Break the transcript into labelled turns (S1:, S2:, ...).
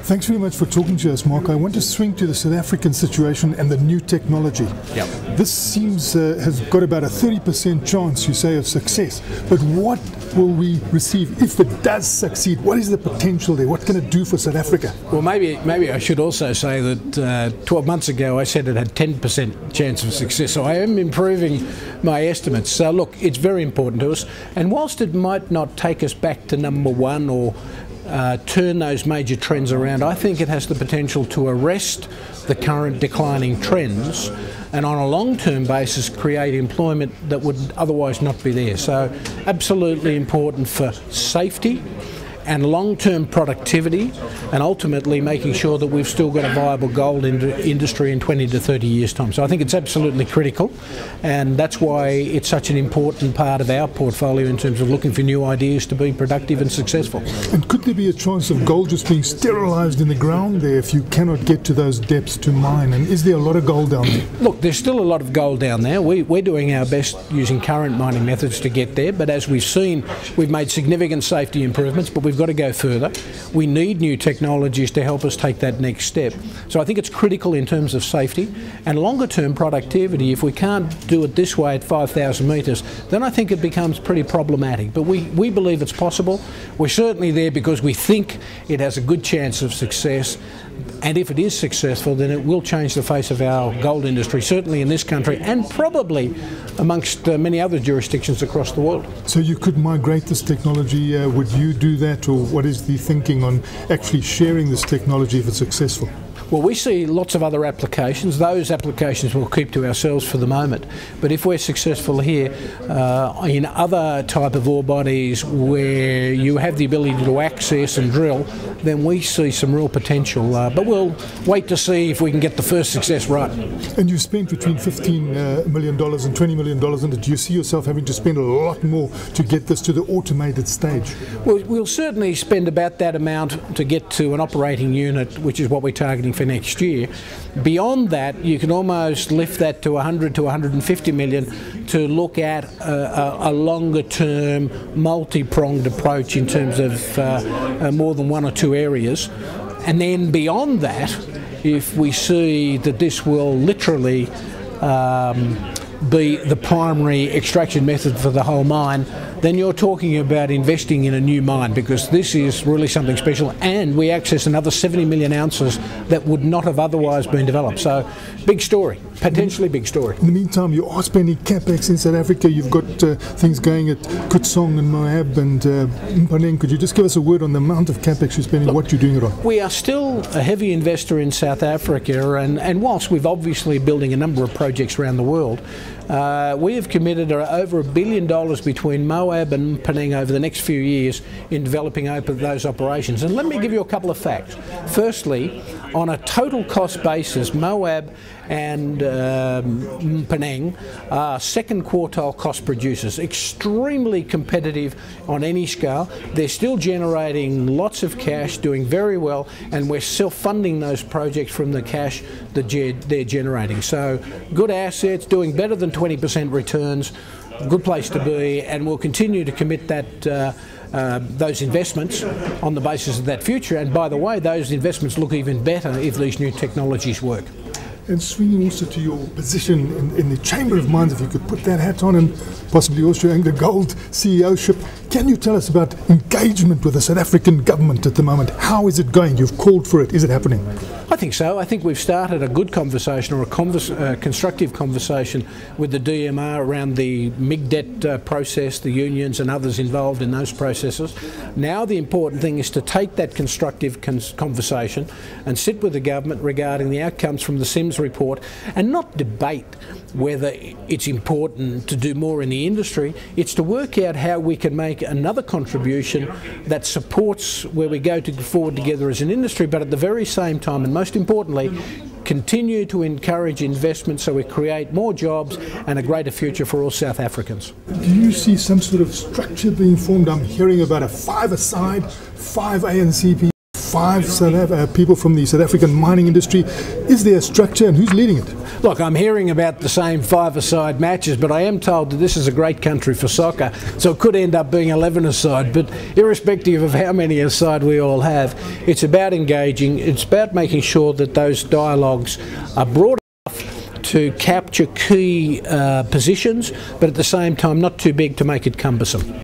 S1: Thanks very much for talking to us, Mark. I want to swing to the South African situation and the new technology.
S2: Yep.
S1: This seems has got about a 30% chance, you say, of success. But what will we receive if it does succeed? What is the potential there? What can it do for South Africa?
S2: Well, maybe I should also say that 12 months ago I said it had 10% chance of success. So I am improving my estimates. So look, it's very important to us. And whilst it might not take us back to number one or turn those major trends around, I think it has the potential to arrest the current declining trends and on a long-term basis create employment that would otherwise not be there. So absolutely important for safety and long-term productivity, and ultimately making sure that we've still got a viable gold industry in 20 to 30 years' time. So I think it's absolutely critical, and that's why it's such an important part of our portfolio in terms of looking for new ideas to be productive and successful.
S1: And could there be a chance of gold just being sterilised in the ground there if you cannot get to those depths to mine? And is there a lot of gold down there?
S2: Look, there's still a lot of gold down there. We're doing our best using current mining methods to get there, but as we've seen, we've made significant safety improvements, but we've got to go further. We need new technologies to help us take that next step. So I think it's critical in terms of safety and longer term productivity. If we can't do it this way at 5,000 metres, then I think it becomes pretty problematic. But we believe it's possible. We're certainly there because we think it has a good chance of success. And if it is successful, then it will change the face of our gold industry, certainly in this country and probably amongst many other jurisdictions across the world.
S1: So you could migrate this technology. Would you do that, or what is the thinking on actually sharing this technology if it's successful?
S2: Well, we see lots of other applications. Those applications we'll keep to ourselves for the moment. But if we're successful here in other type of ore bodies where you have the ability to access and drill, then we see some real potential. But we'll wait to see if we can get the first success right.
S1: And you spent between $15 million and $20 million on it. Do you see yourself having to spend a lot more to get this to the automated stage?
S2: Well, we'll certainly spend about that amount to get to an operating unit, which is what we're targeting for next year. Beyond that, you can almost lift that to 100 to 150 million to look at a longer term, multi-pronged approach in terms of more than one or two areas. And then beyond that, if we see that this will literally be the primary extraction method for the whole mine, then you're talking about investing in a new mine, because this is really something special, and we access another 70 million ounces that would not have otherwise been developed. So big story, potentially big story.
S1: In the meantime, you are spending capex in South Africa. You've got things going at Cutifani and Moab and Mponeng. Could you just give us a word on the amount of capex you're spending, what you're doing it on?
S2: We are still a heavy investor in South Africa, and whilst we've obviously building a number of projects around the world, we have committed over $1 billion between Moab and Mponeng over the next few years in developing those operations. And let me give you a couple of facts. Firstly, on a total cost basis, Moab and Mponeng are second quartile cost producers, extremely competitive on any scale. They're still generating lots of cash, doing very well, and we're self-funding those projects from the cash that they're generating. So good assets, doing better than 20% returns, good place to be, and we'll continue to commit that those investments on the basis of that future. And by the way, those investments look even better if these new technologies work.
S1: And swinging also to your position in the Chamber of Mines, if you could put that hat on, and possibly also AngloGold CEO-ship, can you tell us about engagement with the South African government at the moment? How is it going? You've called for it. Is it happening?
S2: I think so. I think we've started a good conversation, or a constructive conversation with the DMR around the MIG debt process, the unions and others involved in those processes. Now the important thing is to take that constructive conversation and sit with the government regarding the outcomes from the Sims report, and not debate whether it's important to do more in the industry. It's to work out how we can make another contribution that supports where we go forward together as an industry, but at the very same time, and most importantly, continue to encourage investment so we create more jobs and a greater future for all South Africans.
S1: Do you see some sort of structure being formed? I'm hearing about a 5-a-side, 5 ANC people, 5 people from the South African mining industry. Is there a structure, and who's leading it?
S2: Look, I'm hearing about the same 5-a-side matches, but I am told that this is a great country for soccer, so it could end up being 11-a-side. But irrespective of how many a-side we all have, it's about engaging, it's about making sure that those dialogues are broad enough to capture key positions, but at the same time not too big to make it cumbersome.